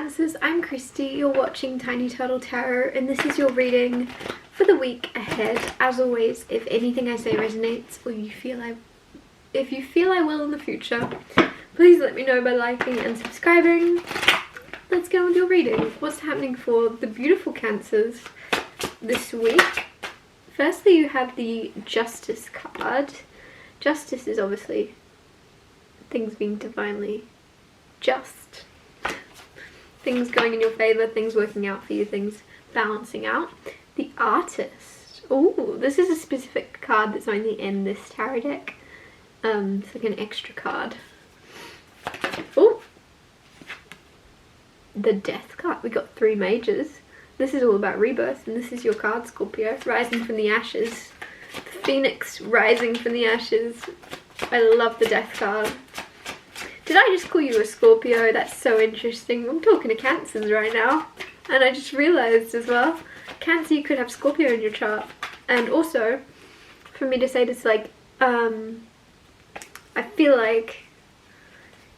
Cancers, I'm Christy, you're watching Tiny Turtle Tarot, and this is your reading for the week ahead. As always, if anything I say resonates or if you feel I will in the future, please let me know by liking and subscribing. Let's get on with your reading. What's happening for the beautiful Cancers this week? Firstly, you have the Justice card. Justice is obviously things being divinely just. Things going in your favour, things working out for you, things balancing out. The Artist. Oh, this is a specific card that's only in this tarot deck. It's like an extra card. Oh, the Death card. We got 3 majors. This is all about rebirth, and this is your card, Scorpio. Rising from the ashes. The Phoenix rising from the ashes. I love the Death card. Did I just call you a Scorpio? That's so interesting. I'm talking to Cancers right now. And I just realised as well, Cancer, you could have Scorpio in your chart. And also, for me to say this, like, I feel like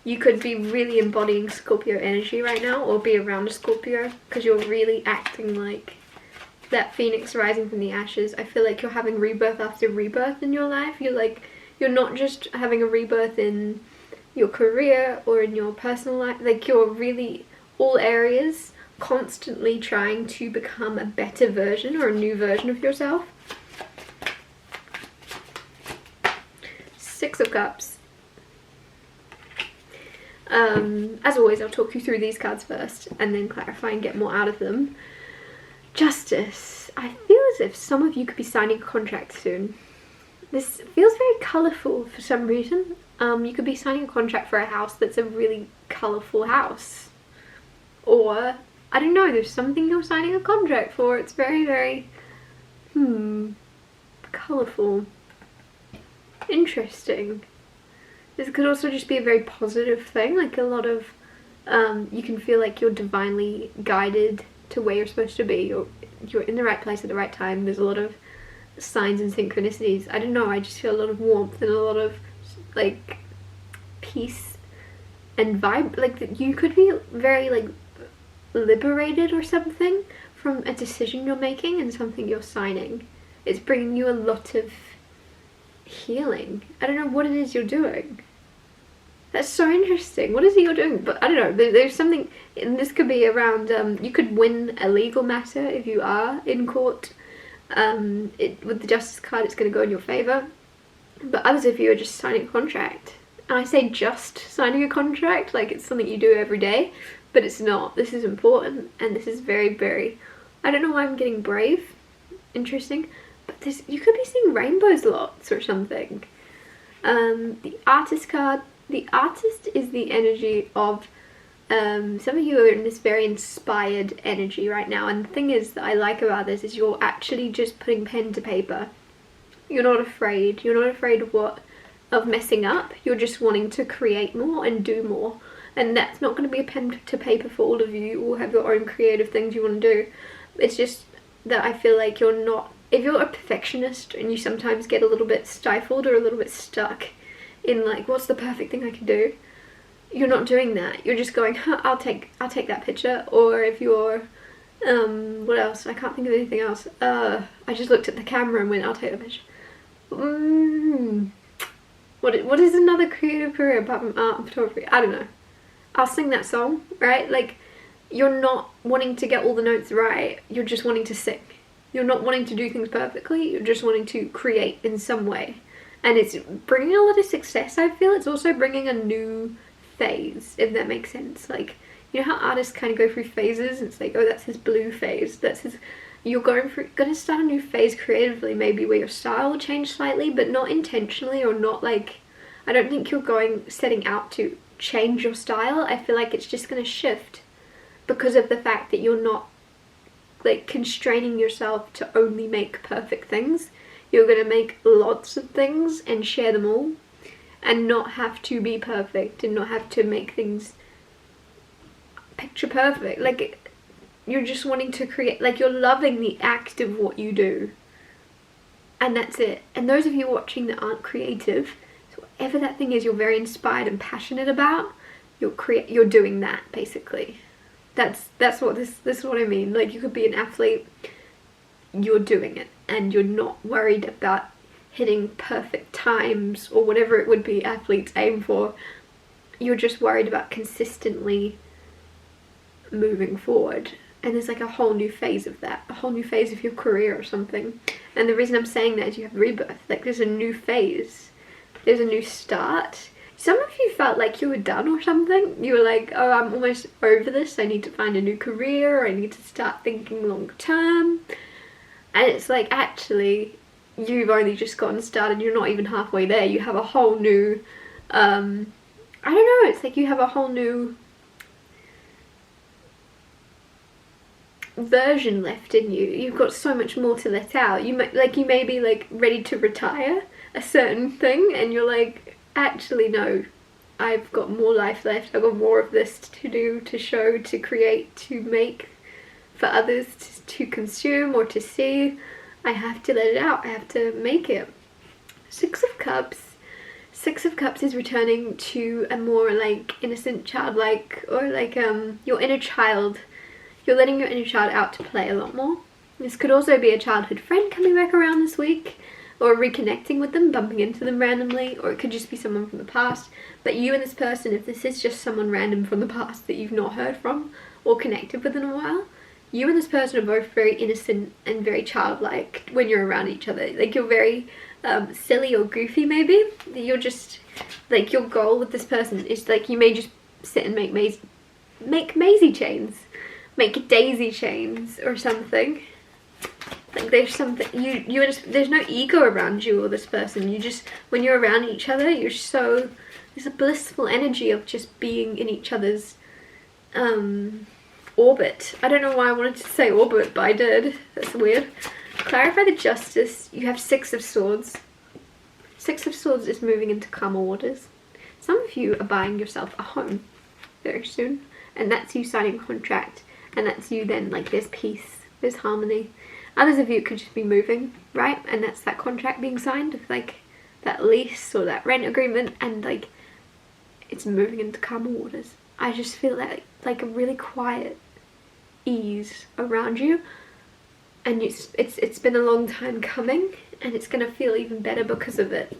you could be really embodying Scorpio energy right now, or be around a Scorpio, because you're really acting like that Phoenix rising from the ashes. I feel like you're having rebirth after rebirth in your life. You're not just having a rebirth in your career or in your personal life, like you're really all areas constantly trying to become a better version or a new version of yourself. 6 of Cups. As always, I'll talk you through these cards first and then clarify and get more out of them. Justice. I feel as if some of you could be signing a contract soon. This feels very colourful for some reason. You could be signing a contract for a house that's a really colourful house. Or, I don't know, there's something you're signing a contract for. It's very, very, colourful. Interesting. This could also just be a very positive thing, like a lot of, you can feel like you're divinely guided to where you're supposed to be. You're in the right place at the right time. There's a lot of signs and synchronicities. I don't know, I just feel a lot of warmth and a lot of like peace and vibe. Like you could be very like liberated or something from a decision you're making and something you're signing. It's bringing you a lot of healing. I don't know what it is you're doing. That's so interesting. What is it you're doing? But I don't know, there's something, and this could be around, you could win a legal matter if you are in court. With the Justice card, it's going to go in your favour. But others of you are just signing a contract. And I say just signing a contract, like it's something you do every day, but it's not. This is important, and this is very, very, I don't know why I'm getting brave. Interesting. But this, you could be seeing rainbows lots or something. The Artist card. The Artist is the energy of, some of you are in this very inspired energy right now. And the thing is that I like about this is you're actually just putting pen to paper. You're not afraid. You're not afraid of messing up. You're just wanting to create more and do more. And that's not going to be a pen to paper for all of you. You all have your own creative things you want to do. It's just that I feel like you're not, if you're a perfectionist and you sometimes get a little bit stifled or a little bit stuck in like, what's the perfect thing I can do? You're not doing that. You're just going, I'll take that picture. Or if you're, what else? I can't think of anything else. I just looked at the camera and went, I'll take the picture. What is another creative career apart from art and photography? I don't know. I'll sing that song, right? Like, you're not wanting to get all the notes right. You're just wanting to sing. You're not wanting to do things perfectly. You're just wanting to create in some way. And it's bringing a lot of success, I feel. It's also bringing a new phase, if that makes sense. Like, you know how artists kind of go through phases? It's like, oh, that's his blue phase. That's his... You're going to start a new phase creatively, maybe where your style will change slightly, but not intentionally, or not like, I don't think you're setting out to change your style. I feel like it's just going to shift because of the fact that you're not like constraining yourself to only make perfect things. You're going to make lots of things and share them all, and not have to be perfect and not have to make things picture perfect. Like, you're just wanting to create, like you're loving the act of what you do. And that's it. And those of you watching that aren't creative, so whatever that thing is you're very inspired and passionate about, you're doing that basically. That's what this is what I mean. Like, you could be an athlete, you're doing it, and you're not worried about hitting perfect times or whatever it would be athletes aim for. You're just worried about consistently moving forward. And there's like a whole new phase of that, a whole new phase of your career or something. And the reason I'm saying that is you have rebirth. Like, there's a new phase, there's a new start. Some of you felt like you were done or something. You were like, oh, I'm almost over this, I need to find a new career, I need to start thinking long term. And it's like, actually, you've only just gotten started, you're not even halfway there. You have a whole new, I don't know, it's like you have a whole new version left in you. You've got so much more to let out. You may be like ready to retire a certain thing, and you're like, actually no, I've got more life left, I've got more of this to do, to show, to create, to make for others to consume or to see. I have to let it out, I have to make it. Six of Cups is returning to a more like innocent, childlike, or like your inner child. You're letting your inner child out to play a lot more. This could also be a childhood friend coming back around this week, or reconnecting with them, bumping into them randomly, or it could just be someone from the past. But you and this person, if this is just someone random from the past that you've not heard from or connected with in a while, you and this person are both very innocent and very childlike when you're around each other. Like, you're very silly or goofy maybe. You're just, like, your goal with this person is like, you may just sit and make Maisie chains. Make daisy chains or something. Like, there's something, there's no ego around you or this person. You just, when you're around each other, you're so, there's a blissful energy of just being in each other's orbit. I don't know why I wanted to say orbit, but I did. That's weird. Clarify the Justice. You have Six of Swords. Six of Swords is moving into calmer waters. Some of you are buying yourself a home very soon, and that's you signing a contract. And that's you then, like, there's peace, there's harmony. Others of you could just be moving, right? And that's that contract being signed of like that lease or that rent agreement, and like it's moving into calmer waters. I just feel like a really quiet ease around you, and it's been a long time coming, and it's gonna feel even better because of it.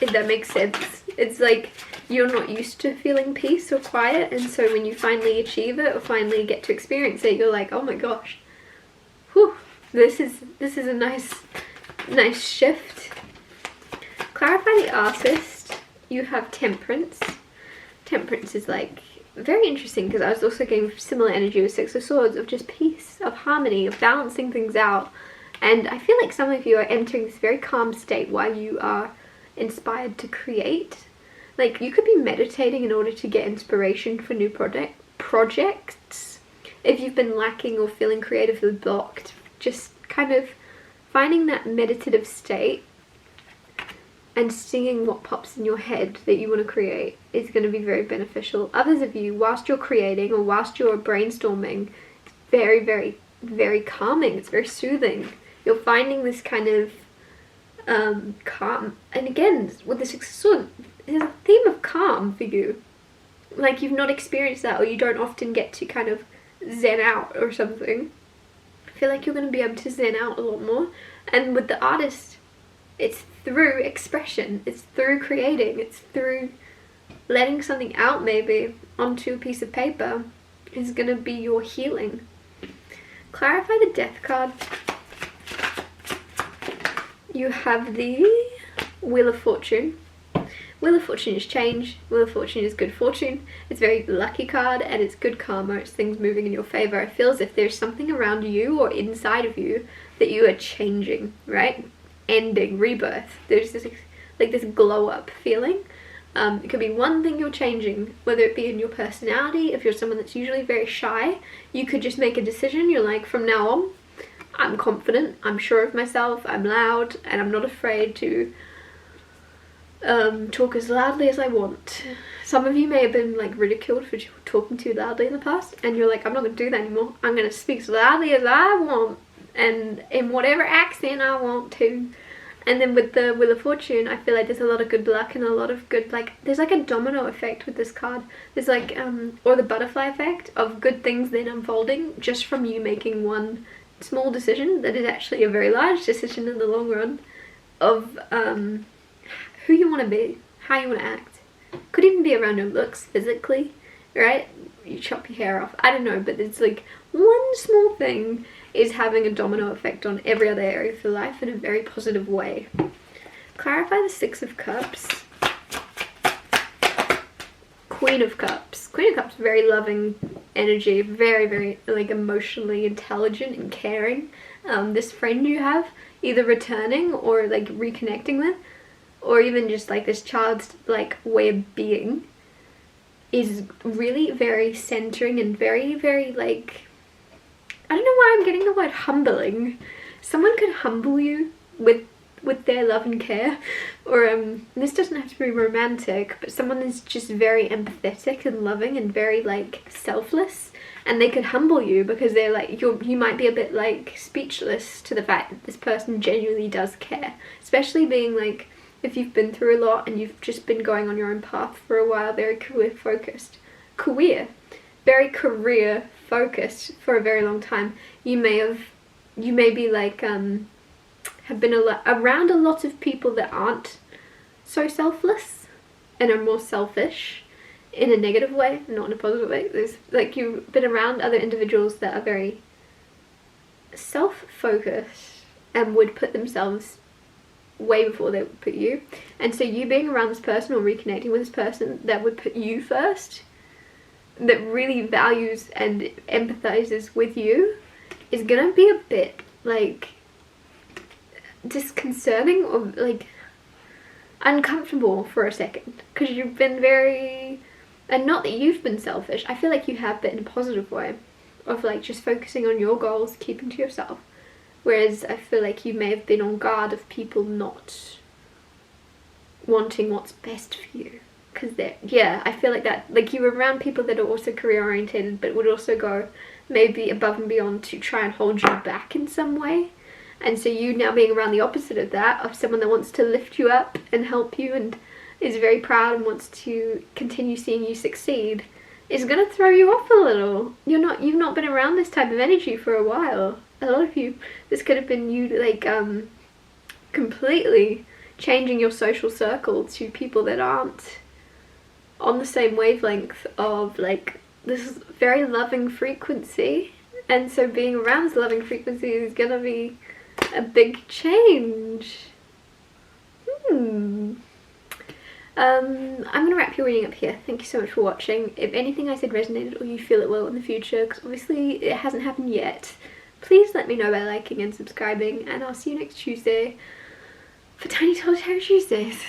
If that makes sense. It's like you're not used to feeling peace or quiet, and so when you finally achieve it or finally get to experience it, you're like, oh my gosh, whew, this is a nice shift. Clarify the Artist. You have Temperance. Temperance is like very interesting, because I was also getting similar energy with Six of Swords, of just peace, of harmony, of balancing things out. And I feel like some of you are entering this very calm state while you are inspired to create. Like, you could be meditating in order to get inspiration for new projects. If you've been lacking or feeling creatively blocked, just kind of finding that meditative state and seeing what pops in your head that you want to create is going to be very beneficial. Others of you, whilst you're creating or whilst you're brainstorming, it's very, very, very calming. It's very soothing. You're finding this kind of calm. And again, with the Six of Swords, there's a theme of calm for you. Like, you've not experienced that, or you don't often get to kind of zen out or something. I feel like you're going to be able to zen out a lot more. And with the Artist, it's through expression, it's through creating, it's through letting something out maybe onto a piece of paper is going to be your healing. Clarify the Death card. You have the Wheel of Fortune. Wheel of Fortune is change. Wheel of Fortune is good fortune. It's a very lucky card, and it's good karma. It's things moving in your favor. It feels as if there's something around you or inside of you that you are changing, right? Ending, rebirth. There's this like this glow up feeling. It could be one thing you're changing, whether it be in your personality. If you're someone that's usually very shy, you could just make a decision. You're like, from now on, I'm confident, I'm sure of myself, I'm loud, and I'm not afraid to talk as loudly as I want. Some of you may have been like ridiculed for talking too loudly in the past, and you're like, I'm not going to do that anymore. I'm going to speak as loudly as I want and in whatever accent I want to. And then with the Wheel of Fortune, I feel like there's a lot of good luck and a lot of good, like, there's like a domino effect with this card. There's like, or the butterfly effect of good things then unfolding just from you making one small decision that is actually a very large decision in the long run of who you want to be, how you want to act. Could even be around your looks physically, right? You chop your hair off, I don't know, but it's like one small thing is having a domino effect on every other area of your life in a very positive way. Clarify the Six of Cups. Queen of Cups. Queen of Cups, very loving energy, very, very like emotionally intelligent and caring. This friend you have, either returning or like reconnecting with, or even just like this child's like way of being, is really very centering and very, very like, I don't know why I'm getting the word humbling. Someone could humble you with their love and care, or this doesn't have to be romantic, but someone is just very empathetic and loving and very like selfless, and they could humble you because they're like, you might be a bit like speechless to the fact that this person genuinely does care, especially being like, if you've been through a lot and you've just been going on your own path for a while, very career focused for a very long time. You may be like have been around a lot of people that aren't so selfless and are more selfish in a negative way, not in a positive way. There's like, you've been around other individuals that are very self-focused and would put themselves way before they would put you, and so you being around this person or reconnecting with this person that would put you first, that really values and empathizes with you, is gonna be a bit like disconcerting or like uncomfortable for a second, because you've been very, and not that you've been selfish, I feel like you have, but in a positive way of like just focusing on your goals, keeping to yourself, whereas I feel like you may have been on guard of people not wanting what's best for you. Because I feel like that, like you were around people that are also career oriented but would also go maybe above and beyond to try and hold you back in some way, and so you now being around the opposite of that, of someone that wants to lift you up and help you and is very proud and wants to continue seeing you succeed, is gonna throw you off a little. You've not been around this type of energy for a while. A lot of you, this could have been you like completely changing your social circle to people that aren't on the same wavelength of like this very loving frequency, and so being around this loving frequency is gonna be a big change. I'm gonna wrap your reading up here. Thank you so much for watching. If anything I said resonated or you feel it will in the future, because obviously it hasn't happened yet, please let me know by liking and subscribing, and I'll see you next Tuesday for Tiny Solitary Tuesdays.